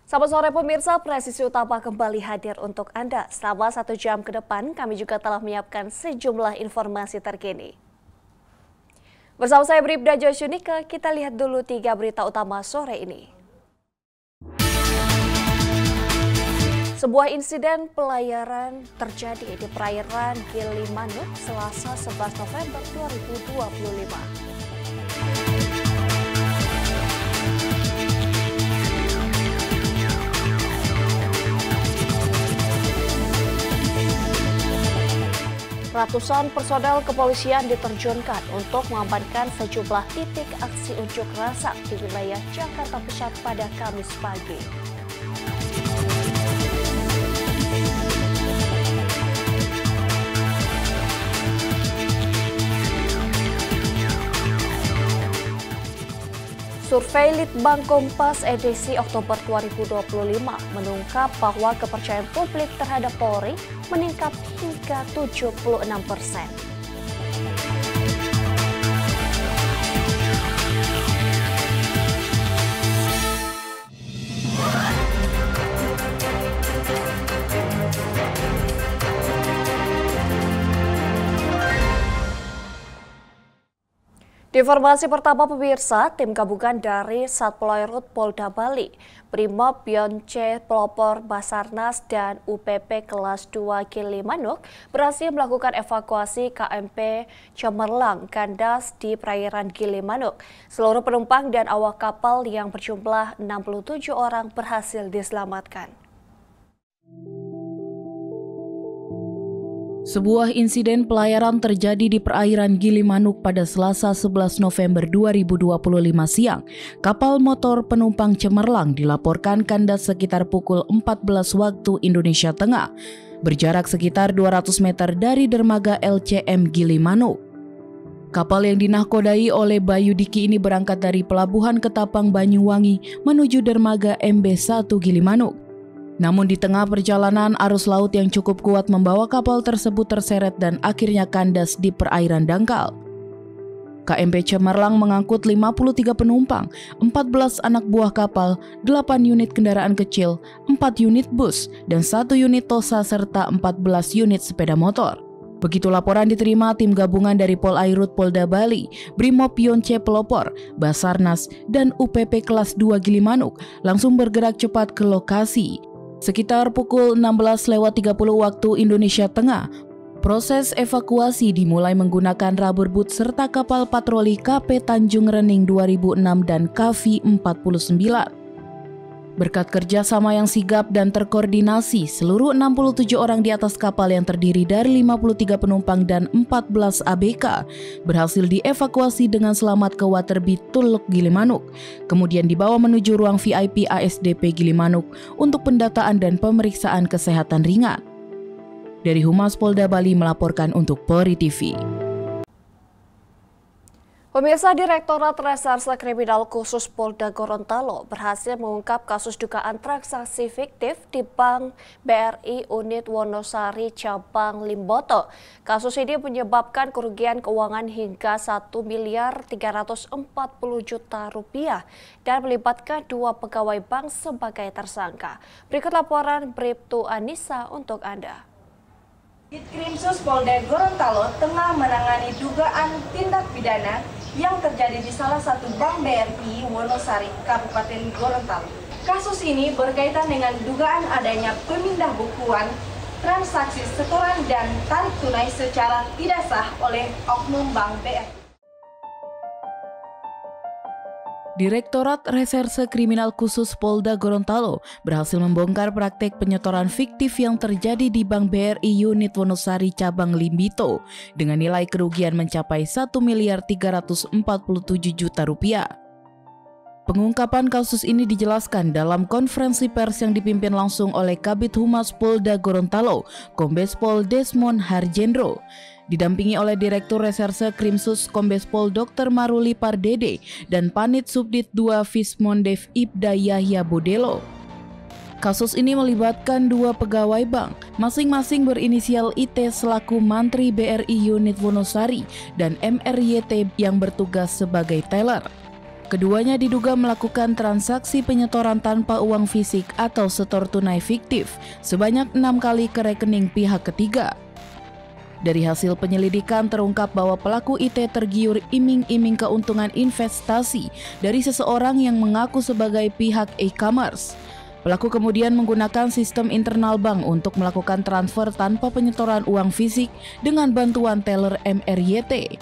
Selamat sore pemirsa, Presisi Utama kembali hadir untuk Anda. Selama 1 jam ke depan, kami juga telah menyiapkan sejumlah informasi terkini. Bersama saya Bribda Josyunika, kita lihat dulu 3 berita utama sore ini. Sebuah insiden pelayaran terjadi di perairan Gilimanuk Selasa 11 November 2025. Ratusan personel kepolisian diterjunkan untuk mengamankan sejumlah titik aksi unjuk rasa di wilayah Jakarta Pusat pada Kamis pagi. Survei Litbang Kompas edisi Oktober 2025 mengungkap bahwa kepercayaan publik terhadap Polri meningkat hingga 76%. Di informasi pertama pemirsa, tim gabungan dari Satpol Airut Polda Bali, Brimob Bionce Pelopor Basarnas dan UPP kelas 2 Gilimanuk berhasil melakukan evakuasi KMP Cemerlang kandas di perairan Gilimanuk. Seluruh penumpang dan awak kapal yang berjumlah 67 orang berhasil diselamatkan. Sebuah insiden pelayaran terjadi di perairan Gilimanuk pada Selasa 11 November 2025 siang. Kapal motor penumpang Cemerlang dilaporkan kandas sekitar pukul 14 waktu Indonesia Tengah, berjarak sekitar 200 meter dari dermaga LCM Gilimanuk. Kapal yang dinahkodai oleh Bayu Diki ini berangkat dari Pelabuhan Ketapang Banyuwangi menuju dermaga MB1 Gilimanuk. Namun di tengah perjalanan, arus laut yang cukup kuat membawa kapal tersebut terseret dan akhirnya kandas di perairan dangkal. KMP Cemerlang mengangkut 53 penumpang, 14 anak buah kapal, 8 unit kendaraan kecil, 4 unit bus, dan 1 unit tosa serta 14 unit sepeda motor. Begitu laporan diterima, tim gabungan dari Pol Airut Polda Bali, Brimob Bionce Pelopor, Basarnas, dan UPP kelas 2 Gilimanuk langsung bergerak cepat ke lokasi. Sekitar pukul 16.30 waktu Indonesia Tengah, proses evakuasi dimulai menggunakan rubber boat serta kapal patroli KP Tanjung Rening 2006 dan KV 49. Berkat kerjasama yang sigap dan terkoordinasi, seluruh 67 orang di atas kapal yang terdiri dari 53 penumpang dan 14 ABK berhasil dievakuasi dengan selamat ke Waterbeach Tuluk Gilimanuk, kemudian dibawa menuju ruang VIP ASDP Gilimanuk untuk pendataan dan pemeriksaan kesehatan ringan. Dari Humas Polda Bali melaporkan untuk Polri TV. Pemirsa, Direktorat Reserse Kriminal Khusus Polda Gorontalo berhasil mengungkap kasus dugaan transaksi fiktif di Bank BRI Unit Wonosari Cabang Limboto. Kasus ini menyebabkan kerugian keuangan hingga 1.340 miliar rupiah dan melibatkan 2 pegawai bank sebagai tersangka. Berikut laporan Bribtu Anissa untuk Anda. Ditkrimsus Polda Gorontalo tengah menangani dugaan tindak pidana yang terjadi di salah satu bank BRI Wonosari, Kabupaten Gorontalo. Kasus ini berkaitan dengan dugaan adanya pemindahbukuan transaksi setoran dan tarik tunai secara tidak sah oleh oknum bank BRI. Direktorat Reserse Kriminal Khusus Polda Gorontalo berhasil membongkar praktek penyetoran fiktif yang terjadi di Bank BRI Unit Wonosari Cabang Limbito dengan nilai kerugian mencapai 1.347 miliar rupiah. Pengungkapan kasus ini dijelaskan dalam konferensi pers yang dipimpin langsung oleh Kabid Humas Polda Gorontalo, Kombes Pol Desmond Harjendro. Didampingi oleh Direktur Reserse Krimsus Kombes Pol Dr. Maruli Pardede dan Panit Subdit 2 Vismondev Ibda Yahya Bodelo. Kasus ini melibatkan 2 pegawai bank, masing-masing berinisial IT selaku Mantri BRI Unit Wonosari dan MRYT yang bertugas sebagai teller. Keduanya diduga melakukan transaksi penyetoran tanpa uang fisik atau setor tunai fiktif sebanyak 6 kali ke rekening pihak ketiga. Dari hasil penyelidikan terungkap bahwa pelaku IT tergiur iming-iming keuntungan investasi dari seseorang yang mengaku sebagai pihak e-commerce. Pelaku kemudian menggunakan sistem internal bank untuk melakukan transfer tanpa penyetoran uang fisik dengan bantuan teller MRYT.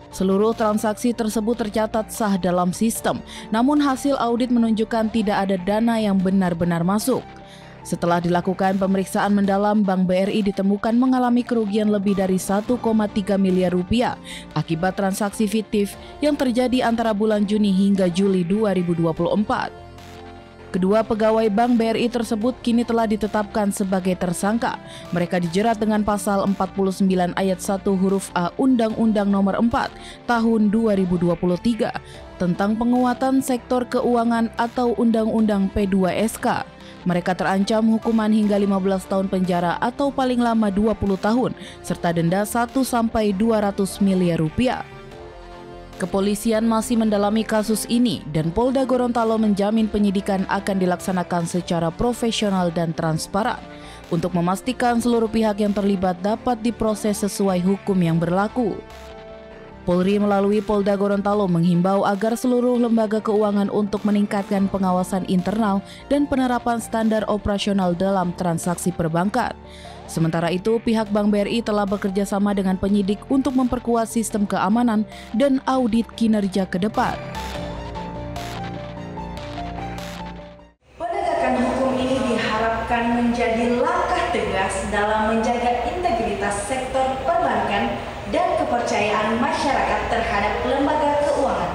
Seluruh transaksi tersebut tercatat sah dalam sistem, namun hasil audit menunjukkan tidak ada dana yang benar-benar masuk. Setelah dilakukan pemeriksaan mendalam, Bank BRI ditemukan mengalami kerugian lebih dari 1,3 miliar rupiah akibat transaksi fiktif yang terjadi antara bulan Juni hingga Juli 2024. Kedua pegawai Bank BRI tersebut kini telah ditetapkan sebagai tersangka. Mereka dijerat dengan pasal 49 ayat 1 huruf A Undang-Undang Nomor 4 Tahun 2023 tentang penguatan sektor keuangan atau Undang-Undang P2SK. Mereka terancam hukuman hingga 15 tahun penjara atau paling lama 20 tahun serta denda 1-200 miliar rupiah. Kepolisian masih mendalami kasus ini dan Polda Gorontalo menjamin penyidikan akan dilaksanakan secara profesional dan transparan untuk memastikan seluruh pihak yang terlibat dapat diproses sesuai hukum yang berlaku. Polri melalui Polda Gorontalo menghimbau agar seluruh lembaga keuangan untuk meningkatkan pengawasan internal dan penerapan standar operasional dalam transaksi perbankan. Sementara itu, pihak Bank BRI telah bekerja sama dengan penyidik untuk memperkuat sistem keamanan dan audit kinerja ke depan. Penegakan hukum ini diharapkan menjadi langkah tegas dalam menjaga integritas sektor perbankan dan kepercayaan masyarakat terhadap lembaga keuangan.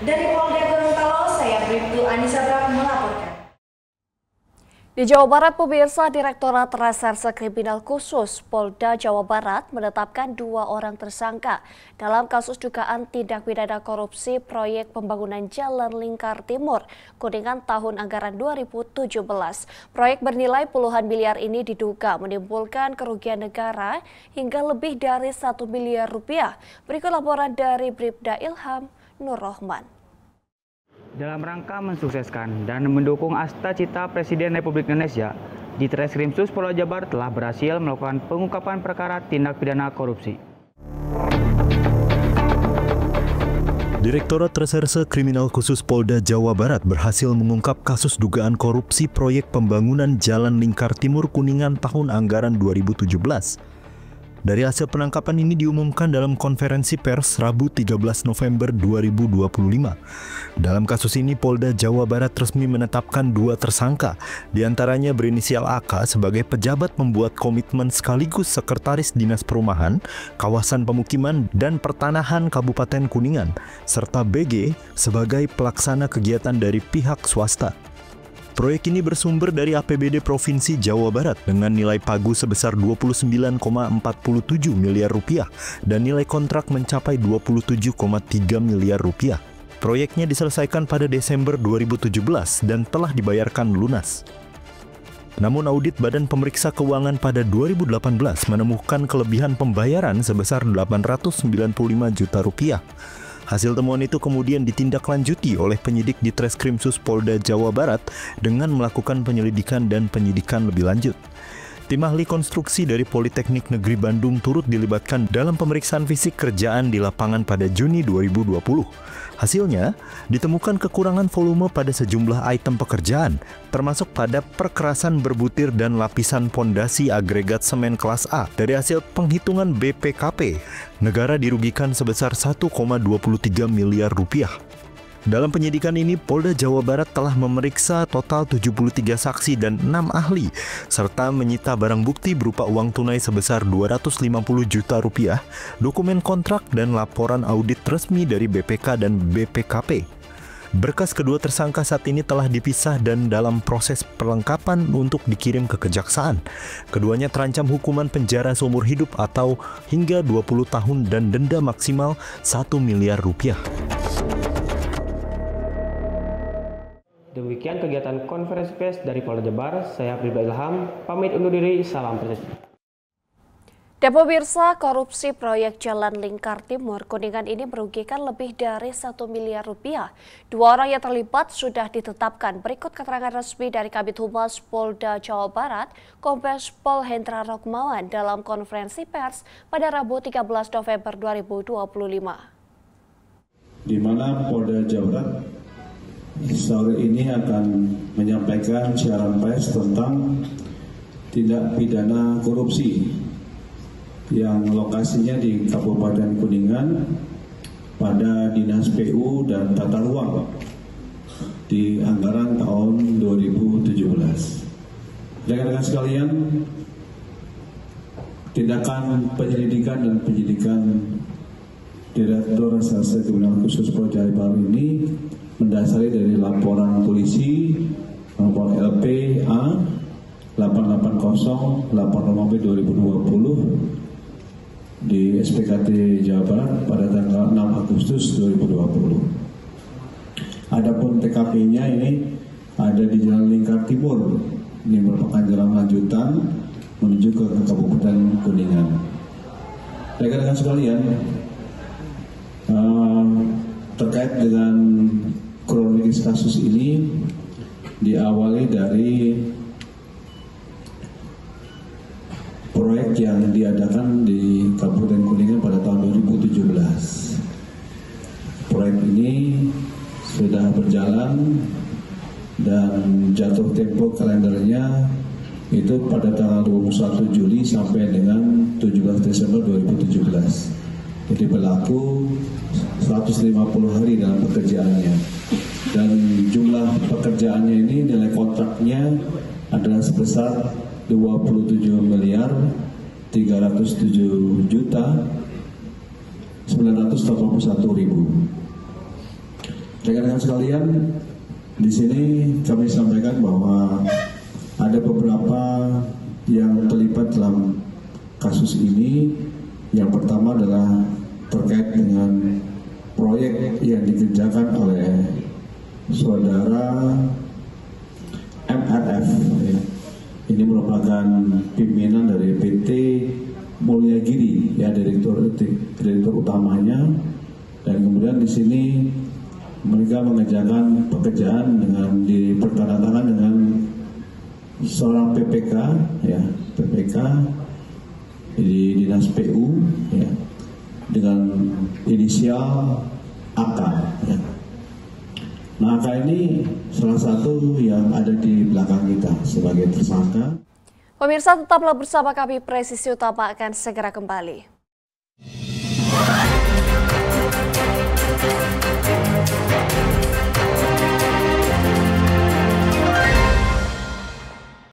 Dari Polda Gorontalo, saya Bribtu Anissa Brak melaporkan. Di Jawa Barat, pemirsa, Direktorat Reserse Kriminal Khusus Polda Jawa Barat menetapkan 2 orang tersangka dalam kasus dugaan tindak pidana korupsi proyek pembangunan Jalan Lingkar Timur, Kuningan tahun anggaran 2017. Proyek bernilai puluhan miliar ini diduga menimbulkan kerugian negara hingga lebih dari 1 miliar rupiah. Berikut laporan dari Bribda Ilham Nur Rohman. Dalam rangka mensukseskan dan mendukung Asta-Cita Presiden Republik Indonesia, Ditreskrimsus Polda Jabar telah berhasil melakukan pengungkapan perkara tindak pidana korupsi. Direktorat Reserse Kriminal Khusus Polda Jawa Barat berhasil mengungkap kasus dugaan korupsi proyek pembangunan Jalan Lingkar Timur Kuningan tahun anggaran 2017. Dari hasil penangkapan ini diumumkan dalam konferensi pers Rabu 13 November 2025. Dalam kasus ini Polda Jawa Barat resmi menetapkan 2 tersangka, diantaranya berinisial AK sebagai pejabat membuat komitmen sekaligus sekretaris Dinas Perumahan, Kawasan Pemukiman dan Pertanahan Kabupaten Kuningan, serta BG sebagai pelaksana kegiatan dari pihak swasta. Proyek ini bersumber dari APBD Provinsi Jawa Barat dengan nilai pagu sebesar 29,47 miliar rupiah dan nilai kontrak mencapai 27,3 miliar rupiah. Proyeknya diselesaikan pada Desember 2017 dan telah dibayarkan lunas. Namun audit Badan Pemeriksa Keuangan pada 2018 menemukan kelebihan pembayaran sebesar 895 juta rupiah. Hasil temuan itu kemudian ditindaklanjuti oleh penyidik Ditreskrimsus Polda Jawa Barat dengan melakukan penyelidikan dan penyidikan lebih lanjut. Tim ahli konstruksi dari Politeknik Negeri Bandung turut dilibatkan dalam pemeriksaan fisik kerjaan di lapangan pada Juni 2020. Hasilnya, ditemukan kekurangan volume pada sejumlah item pekerjaan, termasuk pada perkerasan berbutir dan lapisan pondasi agregat semen kelas A. Dari hasil penghitungan BPKP, negara dirugikan sebesar 1,23 miliar rupiah. Dalam penyidikan ini, Polda Jawa Barat telah memeriksa total 73 saksi dan 6 ahli, serta menyita barang bukti berupa uang tunai sebesar 250 juta rupiah, dokumen kontrak, dan laporan audit resmi dari BPK dan BPKP. Berkas kedua tersangka saat ini telah dipisah dan dalam proses perlengkapan untuk dikirim ke kejaksaan. Keduanya terancam hukuman penjara seumur hidup atau hingga 20 tahun dan denda maksimal 1 miliar rupiah. Demikian kegiatan konferensi pers dari Polda Jabar. Saya Bribda Ilham, pamit undur diri, salam presiden. Pemirsa, korupsi proyek Jalan Lingkar Timur Kuningan ini merugikan lebih dari 1 miliar rupiah. 2 orang yang terlibat sudah ditetapkan. Berikut keterangan resmi dari Kabid Humas Polda Jawa Barat, Kombes Pol Hendra Rokmawan dalam konferensi pers pada Rabu 13 November 2025. Di mana Polda Jawa Barat sore ini akan menyampaikan siaran pers tentang tindak pidana korupsi yang lokasinya di Kabupaten Kuningan pada Dinas PU dan Tata Ruang di anggaran tahun 2017. Rekan-rekan sekalian, tindakan penyelidikan dan penyidikan Direktur Reserse Kriminal Khusus Polda Jawa Barat ini mendasari dari laporan polisi nomor LPA 880 8 2020 di SPKT Jawa Barat pada tanggal 6 Agustus 2020. Adapun TKP-nya ini ada di Jalan Lingkar Timur. Ini merupakan jalan lanjutan menuju ke Kabupaten Kuningan. Rekan-rekan sekalian, terkait dengan kronologis kasus ini diawali dari proyek yang diadakan di Kabupaten Kuningan pada tahun 2017. Proyek ini sudah berjalan dan jatuh tempo kalendernya itu pada tanggal 21 Juli sampai dengan 17 Desember 2017. Jadi berlaku 150 hari dalam pekerjaannya. Dan jumlah pekerjaannya ini nilai kontraknya adalah sebesar 27 miliar 307 juta 981 ribu. Rekan-rekan sekalian, di sini kami sampaikan bahwa ada beberapa yang terlibat dalam kasus ini. Yang pertama adalah terkait dengan proyek yang dikerjakan oleh saudara MRF. Ini merupakan pimpinan dari PT Mulyagiri, ya, direktur utamanya, dan kemudian di sini mereka mengerjakan pekerjaan dengan dipertanakan dengan seorang PPK, ya, PPK di Dinas PU, ya, dengan inisial AK. Ya. Nah, AK ini salah satu yang ada di belakang kita sebagai tersangka. Pemirsa, tetaplah bersama kami, Presisi Utama akan segera kembali.